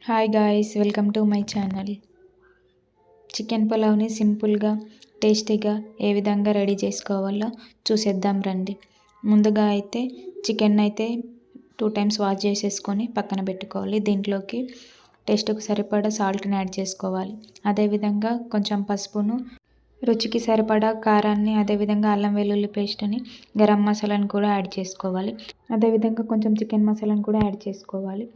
Hi guys, welcome to my channel. Chicken పులావ్ని సింపుల్గా టేస్టీగా ఏ విధంగా రెడీ చేసుకోవాలో చూసేద్దాం రండి. ముందుగా అయితే చికెన్ అయితే 2 టైమ్స్ వాష్ చేసేసుకొని పక్కన పెట్టుకోవాలి. దీంట్లోకి టేస్ట్కి సరిపడా సాల్ట్ని యాడ్ చేసుకోవాలి. అదేవిధంగా కొంచెం పసుపును, రుచికి సరిపడా కారాన్ని, అదేవిధంగా అల్లం వెల్లుల్లి పేస్ట్ని, గరం మసాలాను కూడా యాడ్ చేసుకోవాలి. అదేవిధంగా కొంచెం చికెన్ మసాలాను కూడా యాడ్ చేసుకోవాలి.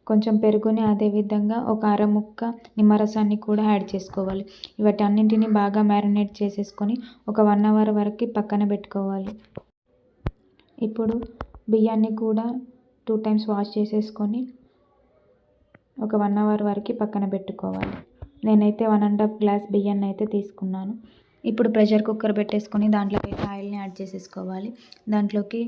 కొంచెం పెరుగుని, అదేవిధంగా ఒక అరముక్క నిమ్మరసాన్ని కూడా యాడ్ చేసుకోవాలి. వీటన్నింటిని బాగా మ్యారినేట్ చేసేసుకొని ఒక 1 అవర్ వరకు పక్కన పెట్టుకోవాలి. ఇప్పుడు బియ్యాన్ని కూడా 2 టైమ్స్ వాష్ చేసేసుకొని ఒక 1 అవర్ వరకు పక్కన పెట్టుకోవాలి. నేనైతే 1.5 గ్లాస్ బియ్యాన్ని అయితే తీసుకున్నాను. ఇప్పుడు ప్రెషర్ కుక్కర్ పెట్టేసుకొని దాంట్లోకి అయితే ఆయిల్ని యాడ్ చేసేసుకోవాలి. దాంట్లోకి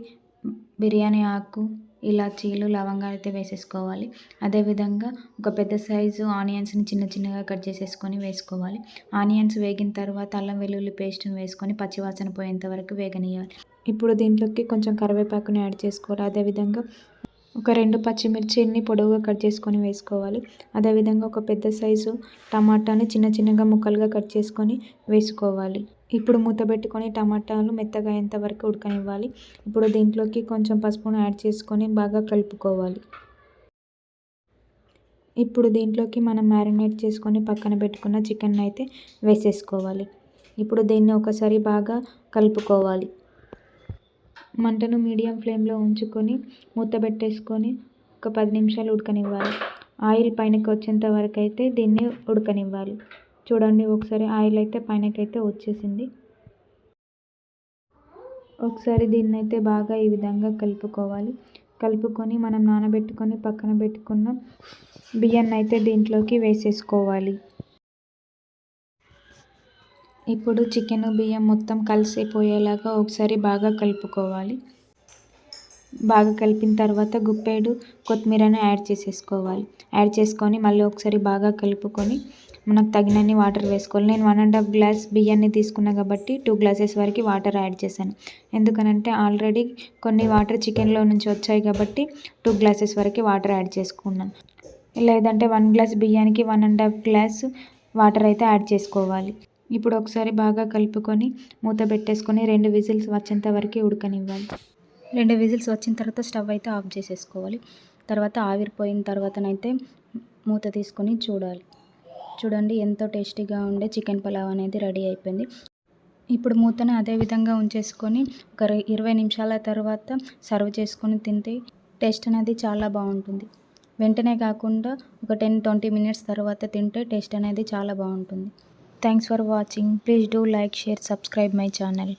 బిర్యానీ ఆకు, ఇలాచీలు, లవంగాలు అయితే వేసేసుకోవాలి. అదేవిధంగా ఒక పెద్ద సైజు ఆనియన్స్ని చిన్న చిన్నగా కట్ చేసేసుకొని వేసుకోవాలి. ఆనియన్స్ వేగిన తర్వాత అల్లం వెల్లుల్లి పేస్ట్ని వేసుకొని పచ్చివాసన పోయేంత వరకు వేగనీయాలి. ఇప్పుడు దీంట్లోకి కొంచెం కరివేపాకుని యాడ్ చేసుకోవాలి. అదేవిధంగా ఒక 2 పచ్చిమిర్చిని పొడవుగా కట్ చేసుకొని వేసుకోవాలి. అదేవిధంగా ఒక పెద్ద సైజు టమాటాని చిన్న చిన్నగా ముక్కలుగా కట్ చేసుకొని వేసుకోవాలి. ఇప్పుడు మూత పెట్టుకొని టమాటాలు మెత్తగా అయ్యేంత వరకు ఉడకనివ్వాలి. ఇప్పుడు దీంట్లోకి కొంచెం పసుపును యాడ్ చేసుకొని బాగా కలుపుకోవాలి. ఇప్పుడు దీంట్లోకి మనం మ్యారినేట్ చేసుకొని పక్కన పెట్టుకున్న చికెన్ అయితే వేసేసుకోవాలి. ఇప్పుడు దీన్ని ఒకసారి బాగా కలుపుకోవాలి. మంటను మీడియం ఫ్లేమ్లో ఉంచుకొని మూత పెట్టేసుకొని ఒక 10 నిమిషాలు ఉడకనివ్వాలి. ఆయిల్ పైనకి వచ్చేంత వరకు అయితే దీన్ని ఉడకనివ్వాలి. చూడండి, ఒకసారి ఆయిల్ అయితే పైనకైతే వచ్చేసింది. ఒకసారి దీన్ని అయితే బాగా ఈ విధంగా కలుపుకోవాలి. కలుపుకొని మనం నానబెట్టుకొని పక్కన పెట్టుకున్న బియ్యాన్ని అయితే దీంట్లోకి వేసేసుకోవాలి. ఇప్పుడు చికెన్, బియ్యం మొత్తం కలిసిపోయేలాగా ఒకసారి బాగా కలుపుకోవాలి. బాగా కలిపిన తర్వాత గుప్పెడు కొత్తిమీరని యాడ్ చేసేసుకోవాలి. యాడ్ చేసుకొని మళ్ళీ ఒకసారి బాగా కలుపుకొని మనకు తగినన్ని వాటర్ వేసుకోవాలి. నేను 1.5 గ్లాస్ బియ్యాన్ని తీసుకున్నా కాబట్టి 2 గ్లాసెస్ వరకు వాటర్ యాడ్ చేశాను. ఎందుకనంటే ఆల్రెడీ కొన్ని వాటర్ చికెన్లో నుంచి వచ్చాయి కాబట్టి 2 గ్లాసెస్ వరకు వాటర్ యాడ్ చేసుకున్నాను. లేదంటే 1 గ్లాస్ బియ్యానికి 1.5 గ్లాస్ వాటర్ అయితే యాడ్ చేసుకోవాలి. ఇప్పుడు ఒకసారి బాగా కలుపుకొని మూత పెట్టేసుకొని 2 విజిల్స్ వచ్చేంత వరకు ఉడకనివ్వాలి. 2 విజిల్స్ వచ్చిన తర్వాత స్టవ్ అయితే ఆఫ్ చేసేసుకోవాలి. తర్వాత ఆవిరిపోయిన తర్వాతనైతే మూత తీసుకొని చూడండి ఎంతో టేస్టీగా ఉండే చికెన్ పులావ్ అనేది రెడీ అయిపోయింది. ఇప్పుడు మూతను అదే విధంగా ఉంచేసుకొని ఒక 20 నిమిషాల తర్వాత సర్వ్ చేసుకొని తింటే టేస్ట్ అనేది చాలా బాగుంటుంది. వెంటనే కాకుండా ఒక 10-20 మినిట్స్ తర్వాత తింటే టేస్ట్ అనేది చాలా బాగుంటుంది. Thanks for watching. Please do like, share, subscribe my channel.